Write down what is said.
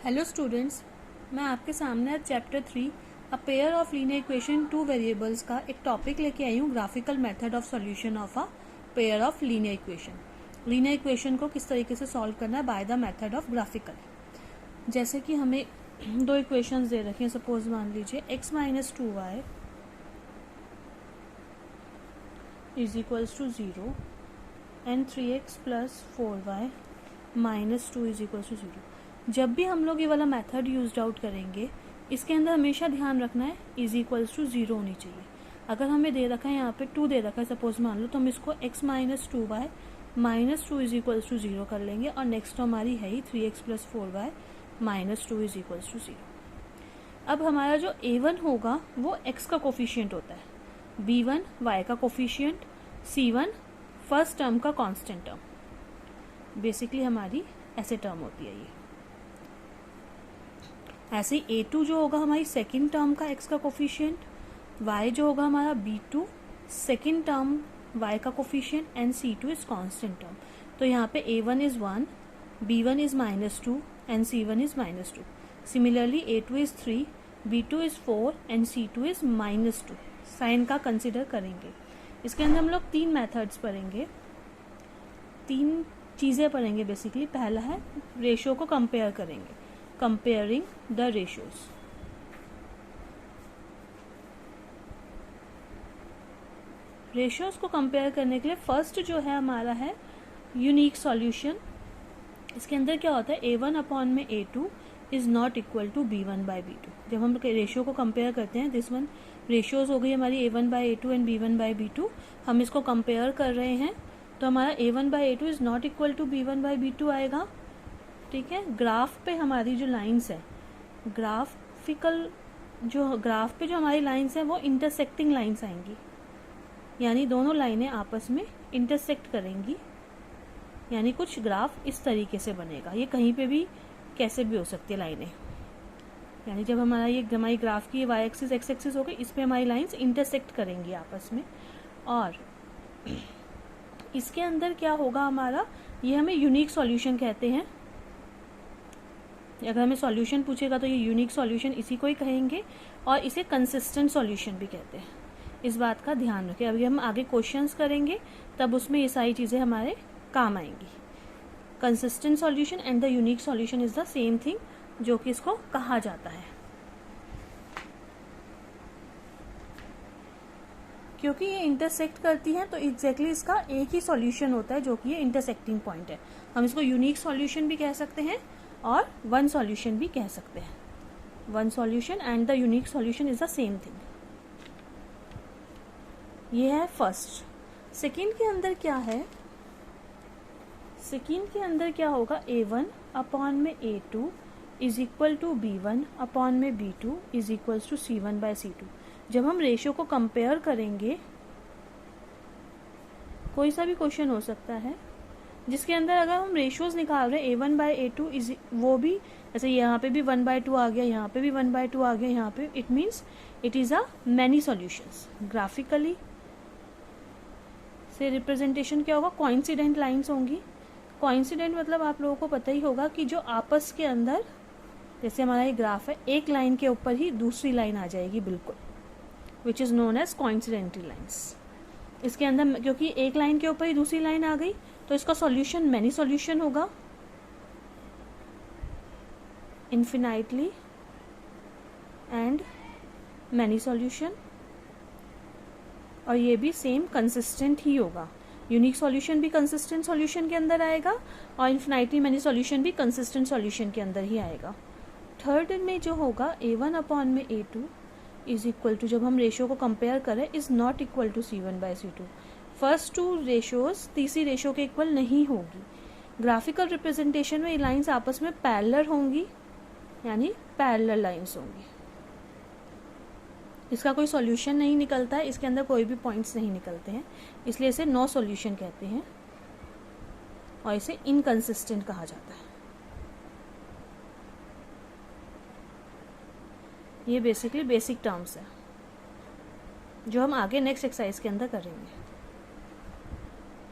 Hello students, मैं आपके सामने आज chapter 3 a pair of linear equation two variables का एक टॉपिक लेके आई हूँ। Graphical method of solution of a pair of linear equation. Linear equation को किस तरीके से सॉल्व करना है by the method of graphical. जैसे कि हमें दो इक्वेशंस दे रखी हैं। सपोज मान लीजिए x minus 2y is equals to 0 and 3x plus 4y minus 2 is equals to 0। जब भी हम लोग ये वाला मेथड यूज आउट करेंगे, इसके अंदर हमेशा ध्यान रखना है इज इक्वल्स टू 0 होनी चाहिए। अगर हमें दे रखा है यहाँ पे 2 दे रखा है सपोज मान लो, तो हम इसको x minus 2y minus 2 is equals to 0 कर लेंगे और नेक्स्ट हमारी है ही 3x plus 4y minus 2 is equals to 0। अब हमारा जो a1 होगा वो x का कोफिशियंट होता है, b1 y का कोफिशियंट, c1 फर्स्ट टर्म का कांस्टेंट टर्म। बेसिकली हमारी ऐसे टर्म होती है ये। ऐसे ही a2 जो होगा हमारी सेकेंड टर्म का x का कोफिशियंट, y जो होगा हमारा b2 सेकेंड टर्म y का coefficient and c2 is constant term. तो यहाँ पे a1 is 1, b1 is minus 2 and c1 is minus 2। Similarly a2 is 3, b2 is 4 and c2 is minus 2। Sign का consider करेंगे। इसके अंदर हम लोग 3 मेथड्स पढ़ेंगे, 3 चीज़ें पढ़ेंगे बेसिकली। पहला है रेशियो को कंपेयर करेंगे, कंपेयरिंग द रेशियोज। रेशियोज को कंपेयर करने के लिए फर्स्ट जो है हमारा है यूनिक सॉल्यूशन। इसके अंदर क्या होता है, a1 अपॉन में a2 is not equal to b1 by b2। जब हम रेशियो को कंपेयर करते हैं, दिस वन रेशियोज हो गई हमारी a1 by a2 and b1 by b2, हम इसको कंपेयर कर रहे हैं तो हमारा a1 by a2 is not equal to b1 by b2 आएगा। ठीक है। ग्राफ पे हमारी जो लाइंस है, ग्राफ पे जो हमारी लाइंस है वो इंटरसेक्टिंग लाइंस आएंगी, यानी दोनों लाइनें आपस में इंटरसेक्ट करेंगी, यानी कुछ ग्राफ इस तरीके से बनेगा। ये कहीं पे भी कैसे भी हो सकती है लाइनें, यानी जब हमारी ग्राफ की वाई एक्सिस एक्स एक्सिस हो गई, इस पे हमारी लाइंस इंटरसेक्ट करेंगी आपस में। और इसके अंदर क्या होगा हमारा, ये हमें यूनिक सॉल्यूशन कहते हैं। अगर हमें सॉल्यूशन पूछेगा तो ये यूनिक सॉल्यूशन इसी को ही कहेंगे, और इसे कंसिस्टेंट सॉल्यूशन भी कहते हैं। इस बात का ध्यान रखें। अभी हम आगे क्वेश्चंस करेंगे तब उसमें ये सारी चीज़ें हमारे काम आएंगी। Consistent solution and the unique solution is the same thing, जो कि इसको कहा जाता है। क्योंकि ये इंटरसेक्ट करती हैं तो एग्जैक्टली इसका एक ही सॉल्यूशन होता है, जो कि ये इंटरसेक्टिंग पॉइंट है। हम इसको यूनिक सॉल्यूशन भी कह सकते हैं और वन सॉल्यूशन भी कह सकते हैं। One solution and the unique solution is the same thing. ये है फर्स्ट। सेकेंड के अंदर क्या है, सेकेंड के अंदर क्या होगा, a1 अपॉन में a2 is equal to b1 upon में b2 is equal to c1 by c2। जब हम रेशियो को कंपेयर करेंगे, कोई सा भी क्वेश्चन हो सकता है जिसके अंदर अगर हम रेशियोज निकाल रहे हैं a1 बाय a2 इज, वो भी जैसे यहाँ पे भी 1 बाय 2 आ गया, यहाँ पे भी 1 बाय 2 आ गया, यहाँ पे it means it is a many solutions. Graphically से रिप्रेजेंटेशन क्या होगा, कोइंसिडेंट लाइंस होंगी। कोइंसिडेंट मतलब आप लोगों को पता ही होगा कि जो आपस के अंदर, जैसे हमारा ये ग्राफ है, एक लाइन के ऊपर ही दूसरी लाइन आ जाएगी बिल्कुल, which is known as coincidental lines. इसके अंदर क्योंकि एक लाइन के ऊपर ही दूसरी लाइन आ गई तो इसका सॉल्यूशन मैनी सॉल्यूशन होगा, इन्फिनाइटली एंड मैनी सॉल्यूशन। और ये भी सेम कंसिस्टेंट ही होगा। यूनिक सॉल्यूशन भी कंसिस्टेंट सॉल्यूशन के अंदर आएगा और इन्फिनाइटली मैनी सॉल्यूशन भी कंसिस्टेंट सॉल्यूशन के अंदर ही आएगा। थर्ड में जो होगा a1 अपॉन में a2 इज इक्वल टू, जब हम रेशियो को कंपेयर करें, is not equal to c1 by c2। First two ratios तीसरी रेशियो के इक्वल नहीं होगी। ग्राफिकल रिप्रेजेंटेशन में ये लाइंस आपस में पैरेलल होंगी, यानी पैरेलल लाइंस होंगी। इसका कोई सॉल्यूशन नहीं निकलता है, इसके अंदर कोई भी पॉइंट्स नहीं निकलते हैं, इसलिए इसे नो सॉल्यूशन कहते हैं और इसे इनकंसिस्टेंट कहा जाता है। ये बेसिकली बेसिक टर्म्स है जो हम आगे नेक्स्ट एक्सरसाइज के अंदर करेंगे।